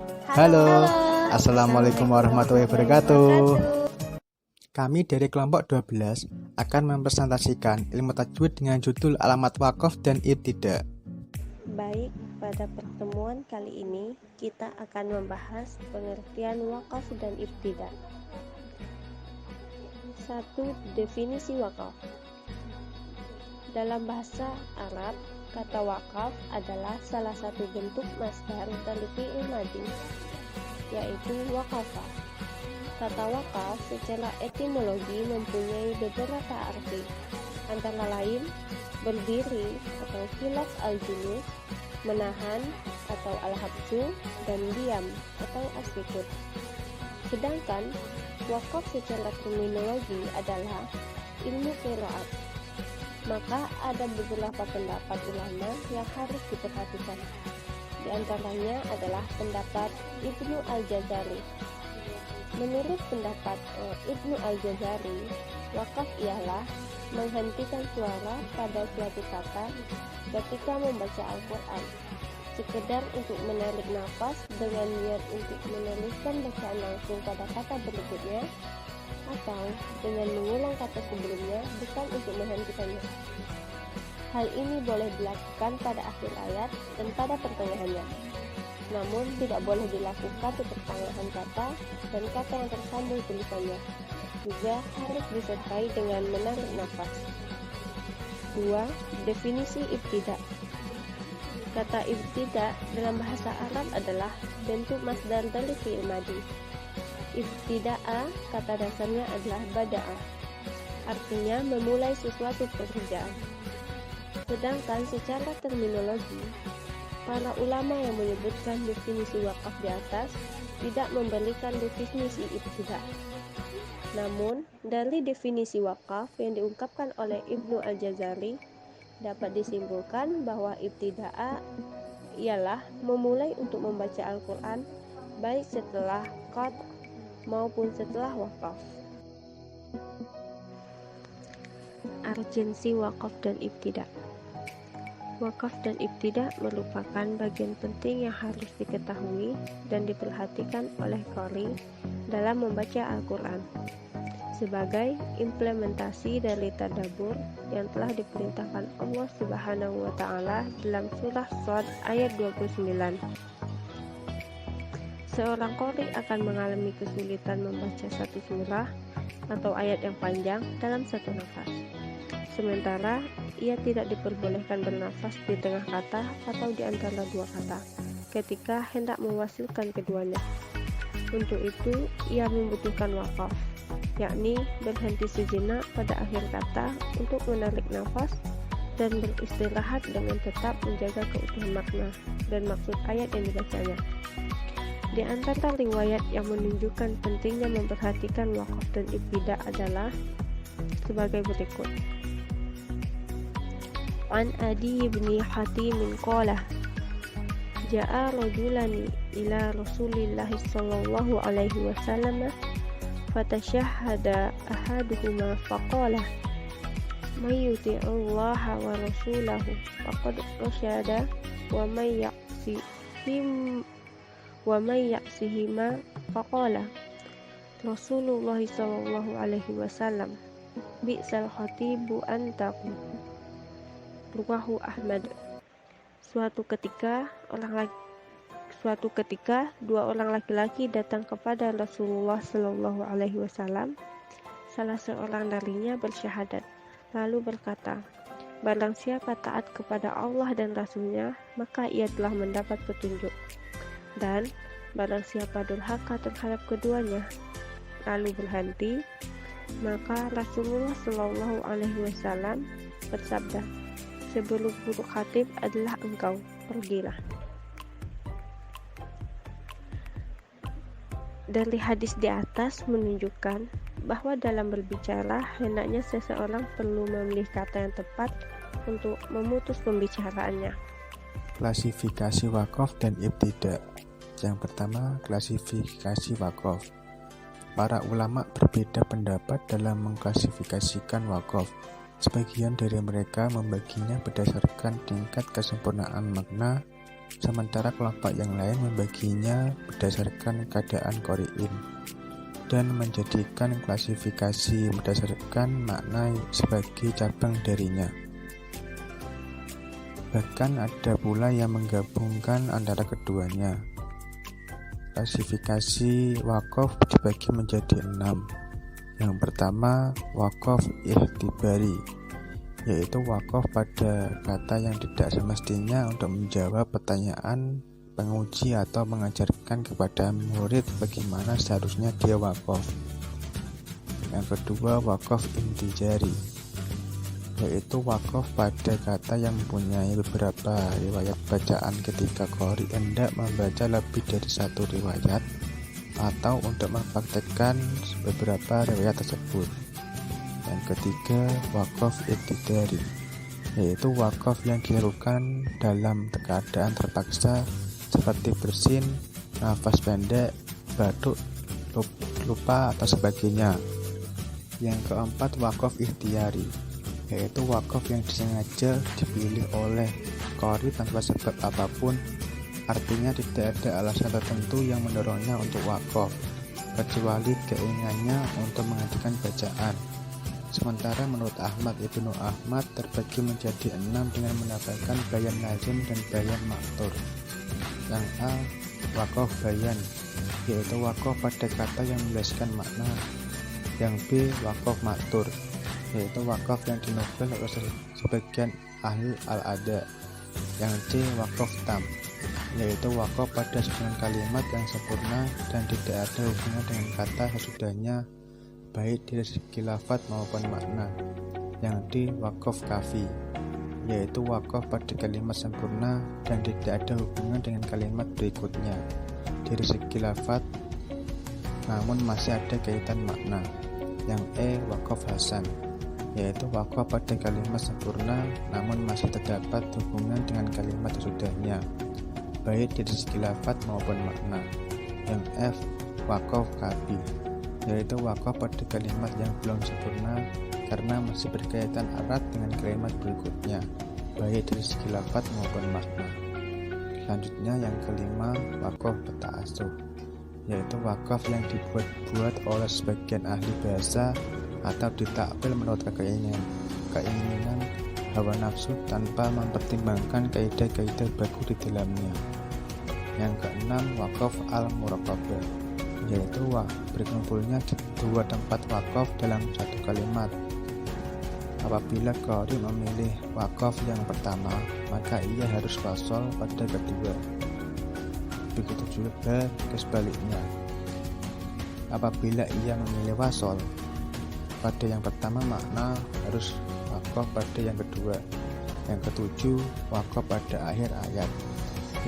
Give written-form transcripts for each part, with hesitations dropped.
Halo, Halo, Assalamualaikum warahmatullahi wabarakatuh. Kami dari kelompok 12 akan mempresentasikan ilmu tajwid dengan judul alamat wakaf dan ibtida. Baik, pada pertemuan kali ini kita akan membahas pengertian wakaf dan ibtida. 1. Definisi wakaf. Dalam bahasa Arab, kata wakaf adalah salah satu bentuk masdar dari fi'il madhi, yaitu waqafa. Kata wakaf secara etimologi mempunyai beberapa arti, antara lain berdiri atau khilaf al-julus, menahan atau al-habsu, dan diam atau as-sukut. Sedangkan wakaf secara terminologi adalah ilmu qiraat. Maka ada beberapa pendapat ulama yang harus diperhatikan. Di antaranya adalah pendapat Ibnu Al-Jazari. Menurut pendapat Ibnu Al-Jazari, wakaf ialah menghentikan suara pada suatu kata ketika membaca Al-Quran, sekedar untuk menarik nafas dengan niat untuk meneruskan bacaan langsung pada kata berikutnya, atau dengan mengulang kata sebelumnya bukan untuk menghentikannya. Hal ini boleh dilakukan pada akhir ayat dan pada pertengahannya, namun tidak boleh dilakukan di pertengahan kata dan kata yang tersambung tulisannya. Juga harus disertai dengan menarik nafas. 2. Definisi ibtida. Kata ibtida dalam bahasa Arab adalah bentuk masdar dari fi'il madhi. Ibtida'a kata dasarnya adalah bada'ah, artinya memulai sesuatu pekerjaan. Sedangkan secara terminologi, para ulama yang menyebutkan definisi wakaf di atas tidak memberikan definisi ibtida. Namun, dari definisi wakaf yang diungkapkan oleh Ibnu Al-Jazari dapat disimpulkan bahwa ibtida'a ialah memulai untuk membaca Al-Quran baik setelah qat maupun setelah wakaf. Urgensi wakaf dan ibtida. Wakaf dan ibtida merupakan bagian penting yang harus diketahui dan diperhatikan oleh qari dalam membaca Al-Quran sebagai implementasi dari tadabbur yang telah diperintahkan Allah Subhanahu wa Ta'ala dalam surah Shad ayat 29. Seorang qari akan mengalami kesulitan membaca satu surah atau ayat yang panjang dalam satu nafas. Sementara ia tidak diperbolehkan bernafas di tengah kata atau di antara dua kata ketika hendak mewasilkan keduanya. Untuk itu ia membutuhkan wakaf, yakni berhenti sejenak pada akhir kata untuk menarik nafas dan beristirahat dengan tetap menjaga keutuhan makna dan maksud ayat yang dibacanya. Di antara riwayat yang menunjukkan pentingnya memperhatikan wakaf dan ibtida adalah sebagai berikut. An Adi bin Hatim qala Ja'a rajulani ila Rasulillah sallallahu alaihi wasallam fatashahhada ahaduhuma faqala may yuti'ullaha wa rasulahu faqad rasyada wa may ya'sihima faqala Rasulullah sallallahu alaihi wasallam bi'sal khatibu antakum. Ruwahu Ahmad. Suatu ketika dua orang laki-laki datang kepada Rasulullah sallallahu alaihi wasallam. Salah seorang darinya bersyahadat lalu berkata, barang siapa taat kepada Allah dan Rasulnya, maka ia telah mendapat petunjuk. Dan barang siapa durhaka terhadap keduanya lalu berhenti, maka Rasulullah sallallahu alaihi wasallam bersabda, seburuk-buruk khatib adalah engkau, pergilah. Dari hadis di atas menunjukkan bahwa dalam berbicara hendaknya seseorang perlu memilih kata yang tepat untuk memutus pembicaraannya. Klasifikasi wakaf dan ibtida. Yang pertama, klasifikasi wakaf. Para ulama berbeda pendapat dalam mengklasifikasikan wakaf. Sebagian dari mereka membaginya berdasarkan tingkat kesempurnaan makna, sementara kelompok yang lain membaginya berdasarkan keadaan qari'in dan menjadikan klasifikasi berdasarkan makna sebagai cabang darinya. Bahkan ada pula yang menggabungkan antara keduanya. Klasifikasi waqaf dibagi menjadi 6. Yang pertama, waqaf ihtibari, yaitu waqaf pada kata yang tidak semestinya untuk menjawab pertanyaan penguji atau mengajarkan kepada murid bagaimana seharusnya dia waqaf. Yang kedua, waqaf intijari, yaitu waqaf pada kata yang mempunyai beberapa riwayat bacaan ketika qari hendak membaca lebih dari satu riwayat atau untuk mempraktekkan beberapa riwayat tersebut. Yang ketiga, waqaf iktidari, yaitu waqaf yang dilakukan dalam keadaan terpaksa seperti bersin, nafas pendek, batuk, lupa atau sebagainya. Yang keempat, waqaf ikhtiyari, yaitu waqaf yang disengaja dipilih oleh qari tanpa sebab apapun, artinya tidak ada alasan tertentu yang mendorongnya untuk waqaf, kecuali keinginannya untuk menghentikan bacaan. Sementara menurut Ahmad Ibnu Ahmad terbagi menjadi 6 dengan menambahkan bayan lazim dan bayan maktur. Yang A, waqaf bayan, yaitu waqaf pada kata yang menjelaskan makna. Yang B, waqaf maktur, yaitu waqaf yang dinukil oleh sebagian ahli al-ada. Yang C, waqaf tam, yaitu waqaf pada susunan kalimat yang sempurna dan tidak ada hubungan dengan kata sesudahnya, baik dari segi lafaz maupun makna. Yang D, waqaf kafi, yaitu waqaf pada kalimat sempurna dan tidak ada hubungan dengan kalimat berikutnya dari segi lafaz, namun masih ada kaitan makna. Yang E, waqaf hasan, yaitu waqaf pada kalimat sempurna namun masih terdapat hubungan dengan kalimat sesudahnya, baik dari segi lafaz maupun makna. Yang F, waqaf kafi, yaitu waqaf pada kalimat yang belum sempurna karena masih berkaitan erat dengan kalimat berikutnya, baik dari segi lafaz maupun makna. Selanjutnya yang kelima, waqaf ta'assuf, yaitu waqaf yang dibuat-buat oleh sebagian ahli bahasa atau ditakwil menurut keinginan hawa nafsu tanpa mempertimbangkan kaidah-kaidah baku di dalamnya. Yang keenam, waqaf al-muraqabah, yaitu berkumpulnya dua tempat waqaf dalam satu kalimat. Apabila qari memilih waqaf yang pertama, maka ia harus wasol pada kedua. Begitu juga sebaliknya. Apabila ia memilih wasol pada yang pertama, makna harus waqaf pada yang kedua. Yang ketujuh, waqaf pada akhir ayat,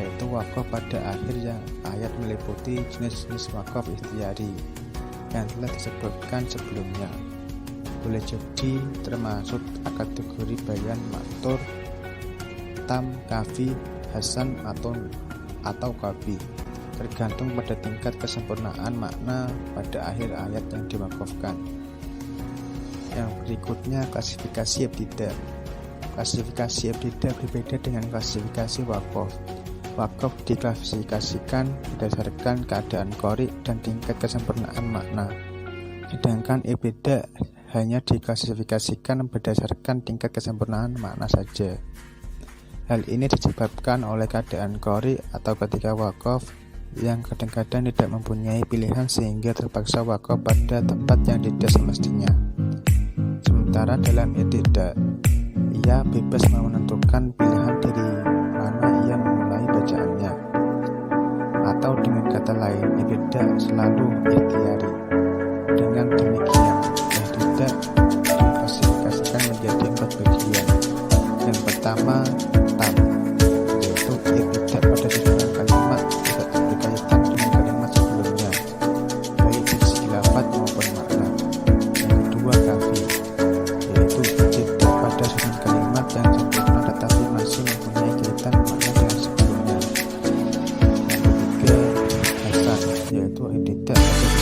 yaitu waqaf pada akhir yang ayat meliputi jenis-jenis waqaf ikhtiyari yang telah disebutkan sebelumnya. Boleh jadi termasuk kategori bayan maktur, tam, kafi, hasan atau kafi, tergantung pada tingkat kesempurnaan makna pada akhir ayat yang diwakafkan. Yang berikutnya, klasifikasi ibtidah. Klasifikasi ibtidah berbeda dengan klasifikasi waqaf. Waqaf diklasifikasikan berdasarkan keadaan qari dan tingkat kesempurnaan makna, sedangkan ibtidah hanya diklasifikasikan berdasarkan tingkat kesempurnaan makna saja. Hal ini disebabkan oleh keadaan qari atau ketika waqaf yang kadang-kadang tidak mempunyai pilihan sehingga terpaksa waqaf pada tempat yang tidak semestinya. Sementara dalam ibtidah, ia bebas menentukan pilihan dari mana ia memulai bacaannya. Atau dengan kata lain, ibtidah selalu ikhtiyari. Dengan demikian, ibtidah diklasifikasikan menjadi 4 bagian. Yang pertama, tam, yaitu ibtidah pada susunan kalimat tidak berkaitan dengan kalimat sebelumnya, baik dari segi lafaz maupun makna. Yang kedua, kafi, yaitu ibtidah pada susunan kalimat yang sempurna tetapi masih mempunyai kaitan makna dengan sebelumnya. Yang ketiga, hasan, yaitu ibtidah pada